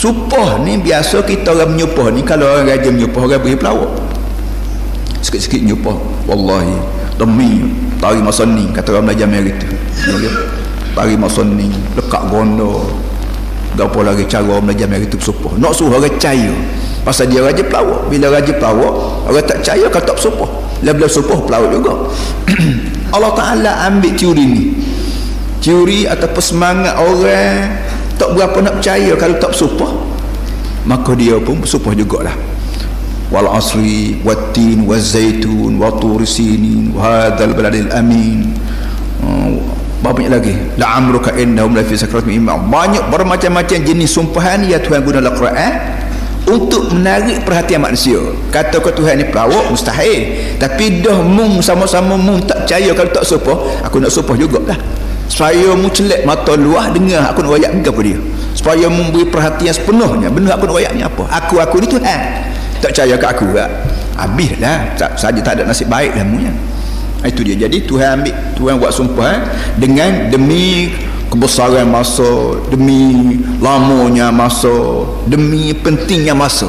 Supah ni biasa kita orang menyupah ni, kalau orang raja menyupah, orang beri pelawak sikit-sikit menyupah, wallahi demi tari masa ni, kata orang belajar Amerika, tari masa ni lekat gondo gapo lagi cara belajar Amerika tu supah, nak suruh orang percaya pasal dia raja pelawak. Bila raja pelawak orang tak percaya, kata tak supah, bila supah pelawak juga. Allah Ta'ala ambil teori ni, teori ataupun semangat orang tak berapa nak percaya kalau tak supah, maka dia pun supah jugalah. Wal asri wattin wazaitun wa turi sinin wa hadzal baladil amin. Banyak lagi, la amruka innahum la fi sakratin imam. Banyak bermacam-macam jenis sumpahan ya Tuhan guna dalam Quran untuk menarik perhatian manusia. Kata ke Tuhan ni pelawak mustahil, tapi dah mung sama-sama mung tak percaya kalau tak supah, aku nak supah jugalah. Supaya mu celak mata luah dengar aku nak wayak apa dia, supaya mu beri perhatian sepenuhnya benar aku nak wayak ni apa, aku ni Tuhan, tak percaya kat aku tak habislah, saja tak ada nasib baik lah mu. Itu dia. Jadi Tuhan ambil, Tuhan buat sumpah dengan demi kebesaran masa, demi lamanya masa, demi pentingnya masa.